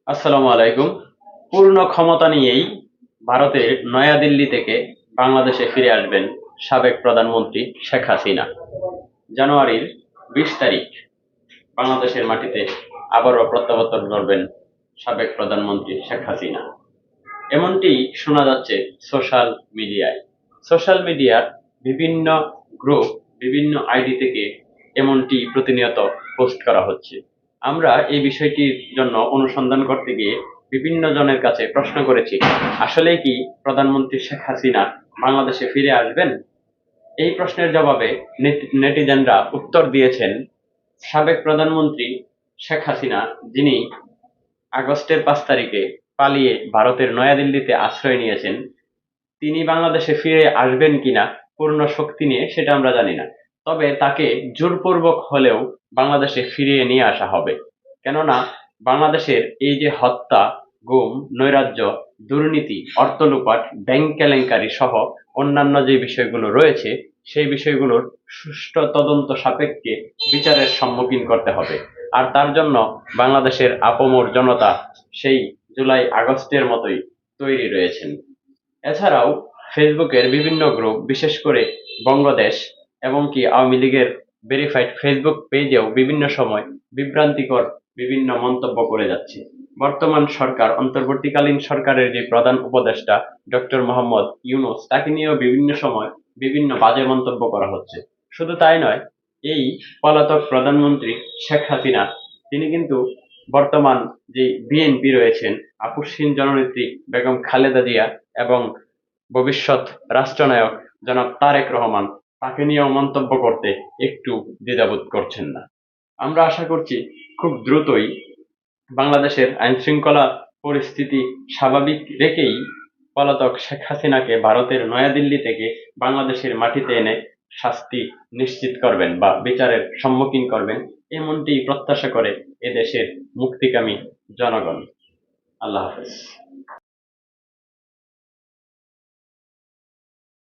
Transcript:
আসসালামু আলাইকুম। পূর্ণ ক্ষমতা নিয়েই ভারতের নয়াদিল্লি থেকে বাংলাদেশে ফিরে আসবেন সাবেক প্রধানমন্ত্রী শেখ হাসিনা। জানুয়ারির 20 তারিখ বাংলাদেশের মাটিতে আবারও প্রত্যাবর্তন করবেন সাবেক প্রধানমন্ত্রী শেখ হাসিনা। এমনটি শোনা যাচ্ছে সোশ্যাল মিডিয়ায়। সোশ্যাল মিডিয়ার বিভিন্ন গ্রুপ, বিভিন্ন আইডি থেকে এমনটি প্রতিনিয়ত পোস্ট করা হচ্ছে। আমরা এই বিষয়টির জন্য অনুসন্ধান করতে গিয়ে বিভিন্ন জনের কাছে প্রশ্ন করেছি, আসলে কি প্রধানমন্ত্রী শেখ হাসিনা বাংলাদেশে ফিরে আসবেন? এই প্রশ্নের জবাবে নেটিজেনরা উত্তর দিয়েছেন, সাবেক প্রধানমন্ত্রী শেখ হাসিনা, যিনি আগস্টের 5 তারিখে পালিয়ে ভারতের নয়াদিল্লিতে আশ্রয় নিয়েছেন, তিনি বাংলাদেশে ফিরে আসবেন কিনা পূর্ণ শক্তি নিয়ে সেটা আমরা জানি না। তবে তাকে জোরপূর্বক হলেও বাংলাদেশে ফিরিয়ে নিয়ে আসা হবে। কেননা বাংলাদেশের এই যে হত্যা, গুম, নৈরাজ্য, দুর্নীতি, অর্থ লুপাট, ব্যাংক কেলেঙ্কারি সহ অন্যান্য যে বিষয়গুলো রয়েছে, সেই বিষয়গুলোর সুষ্ঠু তদন্ত সাপেক্ষে বিচারের সম্মুখীন করতে হবে। আর তার জন্য বাংলাদেশের আপামর জনতা সেই জুলাই আগস্টের মতোই তৈরি রয়েছেন। এছাড়াও ফেসবুকের বিভিন্ন গ্রুপ, বিশেষ করে বঙ্গদেশ এবং কি আওয়ামী লীগের ভেরিফাইড ফেসবুক পেজেও বিভিন্ন সময় বিভ্রান্তিকর বিভিন্ন মন্তব্য করে যাচ্ছে। বর্তমান সরকার, অন্তর্বর্তীকালীন সরকারের যে প্রধান উপদেষ্টা ডক্টর মোহাম্মদ ইউনূস, তাকে নিয়েও বিভিন্ন সময় বিভিন্ন বাজে মন্তব্য করা হচ্ছে। শুধু তাই নয়, এই পলাতক প্রধানমন্ত্রী শেখ হাসিনা, তিনি কিন্তু বর্তমান যে বিএনপি রয়েছেন, আপসহীন জননেত্রী বেগম খালেদা জিয়া এবং ভবিষ্যৎ রাষ্ট্রনায়ক জনাব তারেক রহমান, তাকে নিয়েও মন্তব্য করতে একটু দ্বিধাবোধ করছেন না। আমরা আশা করছি খুব দ্রুতই বাংলাদেশের আইন শৃঙ্খলা পরিস্থিতি স্বাভাবিক রেখেই পলাতক শেখ হাসিনাকে ভারতের নয়াদিল্লি থেকে বাংলাদেশের মাটিতে এনে শাস্তি নিশ্চিত করবেন বা বিচারের সম্মুখীন করবেন, এমনটি প্রত্যাশা করে এদেশের মুক্তিকামী জনগণ। আল্লাহ হাফেজ।